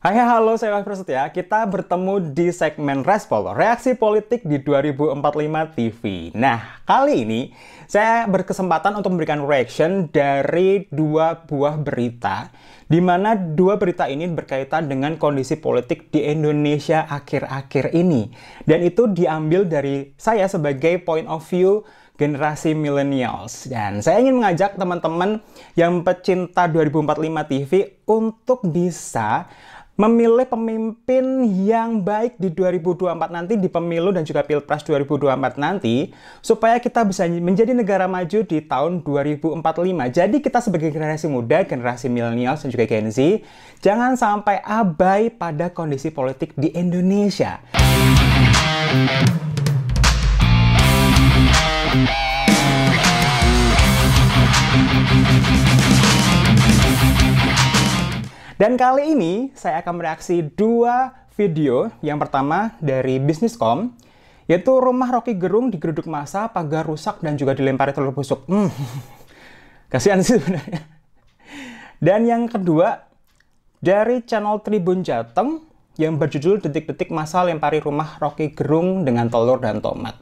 Hai, halo, saya Mas Prasetya. Kita bertemu di segmen Respol, Reaksi Politik di 2045 TV. Nah, kali ini saya berkesempatan untuk memberikan reaction dari dua buah berita, di mana dua berita ini berkaitan dengan kondisi politik di Indonesia akhir-akhir ini. Dan itu diambil dari saya sebagai point of view generasi millennials. Dan saya ingin mengajak teman-teman yang pecinta 2045 TV untuk bisa memilih pemimpin yang baik di 2024 nanti, di pemilu dan juga Pilpres 2024 nanti, supaya kita bisa menjadi negara maju di tahun 2045. Jadi kita sebagai generasi muda, generasi millennials dan juga Gen Z, jangan sampai abai pada kondisi politik di Indonesia. Dan kali ini saya akan mereaksi dua video. Yang pertama dari Bisniscom, yaitu rumah Rocky Gerung digeruduk massa, pagar rusak dan juga dilempari telur busuk. Kasihan sih sebenarnya. Dan yang kedua dari channel Tribun Jateng yang berjudul Detik-detik Massa Lempari Rumah Rocky Gerung dengan Telur dan Tomat.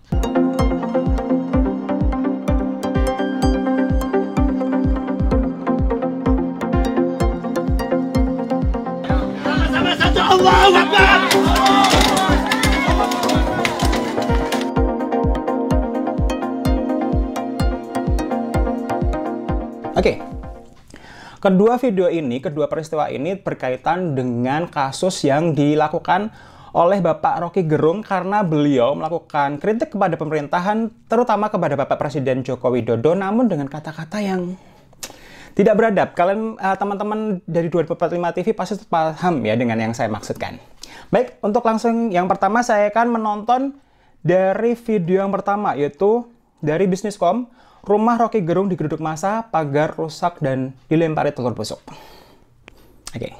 Allahu Akbar. Oke. Kedua video ini, kedua peristiwa ini berkaitan dengan kasus yang dilakukan oleh Bapak Rocky Gerung karena beliau melakukan kritik kepada pemerintahan, terutama kepada Bapak Presiden Joko Widodo, namun dengan kata-kata yang tidak beradab. Kalian teman-teman dari 2045 TV pasti paham ya dengan yang saya maksudkan. Baik, untuk langsung yang pertama saya akan menonton dari video yang pertama, yaitu dari Bisniscom, rumah Rocky Gerung digeruduk massa, pagar rusak dan dilempari telur busuk. Oke.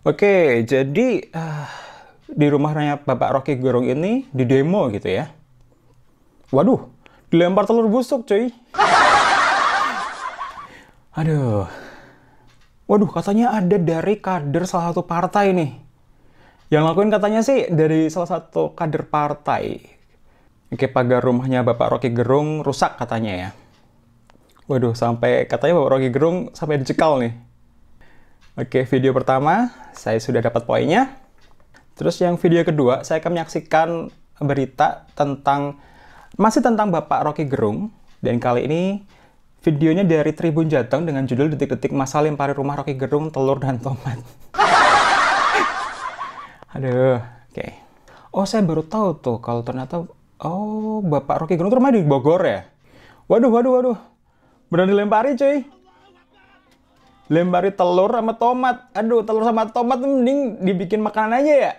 Oke, jadi di rumahnya Bapak Rocky Gerung ini di demo gitu ya. Waduh, dilempar telur busuk cuy. Aduh. Waduh, katanya ada dari kader salah satu partai nih. Yang lakuin katanya sih dari salah satu kader partai. Oke, pagar rumahnya Bapak Rocky Gerung rusak katanya ya. Waduh, sampai katanya Bapak Rocky Gerung sampai dicekal nih. Oke, video pertama saya sudah dapat poinnya. Terus yang video kedua, saya akan menyaksikan berita masih tentang Bapak Rocky Gerung. Dan kali ini videonya dari Tribun Jateng dengan judul Detik-detik Massa Lempari Rumah Rocky Gerung, Telur dan Tomat. Aduh, oke. Oh, saya baru tahu tuh kalau ternyata, oh, Bapak Rocky Gerung itu rumahnya di Bogor ya? Waduh. Beneran dilempari cuy. Lempari telur sama tomat. Aduh, telur sama tomat mending dibikin makanan aja ya.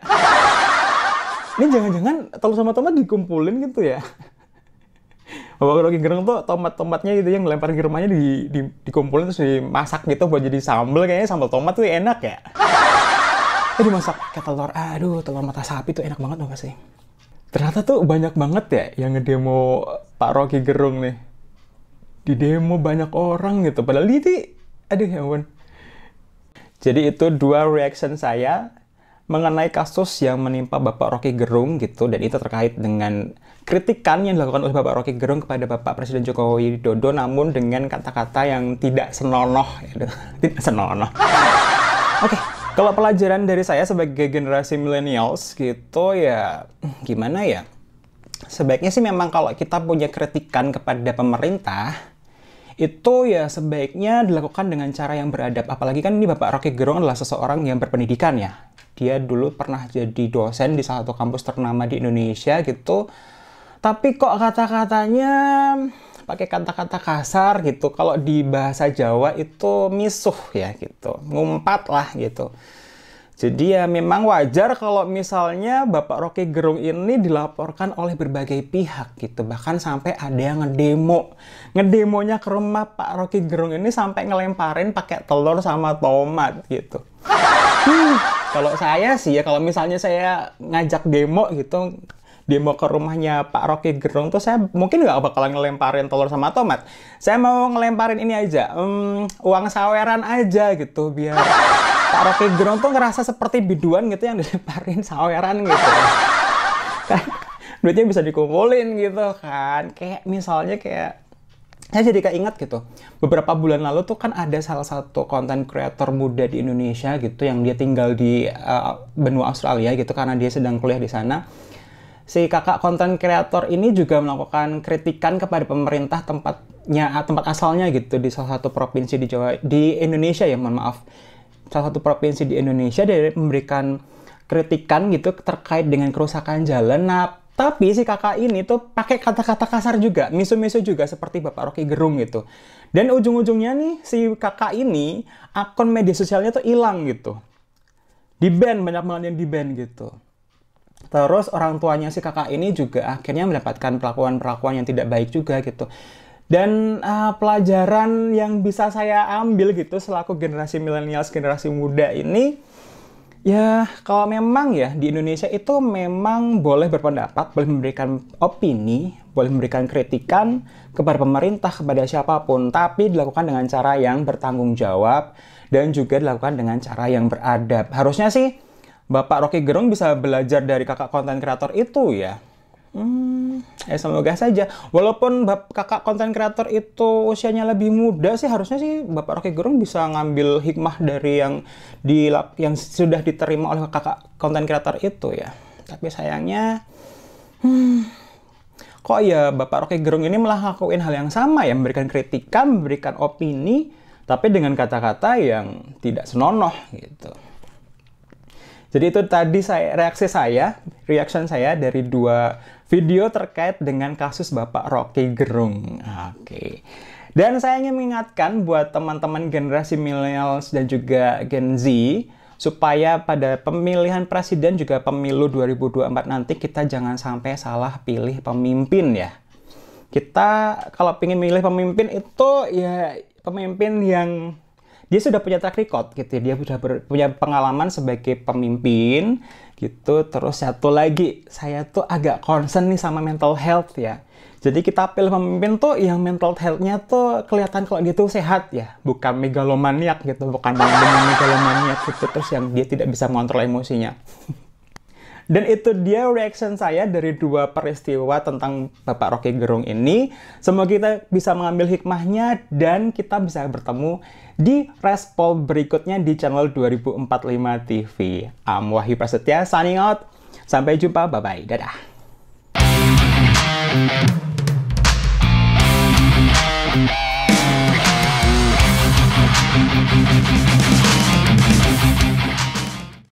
Ini jangan-jangan telur sama tomat dikumpulin gitu ya. Bapak Rocky Gerung tuh tomat-tomatnya gitu yang lempar ke rumahnya dikumpulin terus dimasak gitu buat jadi sambal. Kayaknya sambal tomat tuh enak ya. Dimasak pakai telur. Aduh, telur mata sapi tuh enak banget gak sih? Ternyata tuh banyak banget ya yang ngedemo Pak Rocky Gerung nih. Di demo banyak orang gitu. Padahal ini aduh ya ampun. Jadi itu dua reaction saya mengenai kasus yang menimpa Bapak Rocky Gerung gitu, dan itu terkait dengan kritikan yang dilakukan oleh Bapak Rocky Gerung kepada Bapak Presiden Joko Widodo, namun dengan kata-kata yang tidak senonoh gitu. Tidak senonoh. Oke, kalau pelajaran dari saya sebagai generasi millennials gitu ya, gimana ya? Sebaiknya sih memang kalau kita punya kritikan kepada pemerintah, itu ya sebaiknya dilakukan dengan cara yang beradab. Apalagi kan ini Bapak Rocky Gerung adalah seseorang yang berpendidikan ya. Dia dulu pernah jadi dosen di salah satu kampus ternama di Indonesia gitu. Tapi kok kata-katanya pakai kata-kata kasar gitu. Kalau di bahasa Jawa itu misuh ya gitu. Ngumpat lah gitu. Jadi ya memang wajar kalau misalnya Bapak Rocky Gerung ini dilaporkan oleh berbagai pihak gitu. Bahkan sampai ada yang ngedemo. Ngedemonya ke rumah Pak Rocky Gerung ini sampai ngelemparin pakai telur sama tomat gitu. Kalau saya sih ya, kalau misalnya saya ngajak demo gitu, demo ke rumahnya Pak Rocky Gerung tuh, saya mungkin nggak bakalan ngelemparin telur sama tomat. Saya mau ngelemparin ini aja, uang saweran aja gitu, biar Pak Rocky Gerung tuh ngerasa seperti biduan gitu yang dilemparin saweran gitu. Kan duitnya bisa dikumpulin gitu kan. Kayak misalnya kayak saya jadi keinget gitu. Beberapa bulan lalu tuh kan ada salah satu content creator muda di Indonesia gitu yang dia tinggal di benua Australia gitu karena dia sedang kuliah di sana. Si kakak content creator ini juga melakukan kritikan kepada pemerintah tempat asalnya gitu di salah satu provinsi di Indonesia ya, mohon maaf. Salah satu provinsi di Indonesia, dia memberikan kritikan gitu terkait dengan kerusakan jalan. Nah, tapi si kakak ini tuh pakai kata-kata kasar juga, misu-misu juga seperti Bapak Rocky Gerung gitu. Dan ujung-ujungnya nih si kakak ini akun media sosialnya tuh hilang gitu. Di-ban, banyak banget yang di-ban gitu. Terus orang tuanya si kakak ini juga akhirnya mendapatkan perlakuan-perlakuan yang tidak baik juga gitu. Dan pelajaran yang bisa saya ambil gitu selaku generasi milenials, generasi muda ini, ya, kalau memang ya di Indonesia itu memang boleh berpendapat, boleh memberikan opini, boleh memberikan kritikan kepada pemerintah, kepada siapapun, tapi dilakukan dengan cara yang bertanggung jawab dan juga dilakukan dengan cara yang beradab. Harusnya sih Bapak Rocky Gerung bisa belajar dari kakak konten kreator itu ya. Semoga saja. Walaupun kakak konten kreator itu usianya lebih muda sih, harusnya sih Bapak Rocky Gerung bisa ngambil hikmah dari yang sudah diterima oleh kakak konten kreator itu ya. Tapi sayangnya, kok ya Bapak Rocky Gerung ini malah ngelakuin hal yang sama ya, memberikan kritikan, memberikan opini, tapi dengan kata-kata yang tidak senonoh gitu. Jadi itu tadi reaction saya dari 2 video terkait dengan kasus Bapak Rocky Gerung. Oke. Dan saya ingin mengingatkan buat teman-teman generasi millennials dan juga Gen Z, supaya pada pemilihan presiden juga pemilu 2024 nanti kita jangan sampai salah pilih pemimpin ya. Kita kalau ingin milih pemimpin itu ya pemimpin yang dia sudah punya track record gitu, dia sudah punya pengalaman sebagai pemimpin gitu. Terus satu lagi, saya tuh agak concern nih sama mental health ya. Jadi kita pilih pemimpin tuh yang mental health-nya tuh kelihatan kalau dia tuh sehat ya, bukan megalomaniak gitu, bukan dengan megalomaniak gitu, terus yang dia tidak bisa mengontrol emosinya. Dan itu dia reaction saya dari 2 peristiwa tentang Bapak Rocky Gerung ini. Semoga kita bisa mengambil hikmahnya dan kita bisa bertemu di Respol berikutnya di channel 2045 TV. Wahyu Prasetya signing out. Sampai jumpa, bye-bye. Dadah.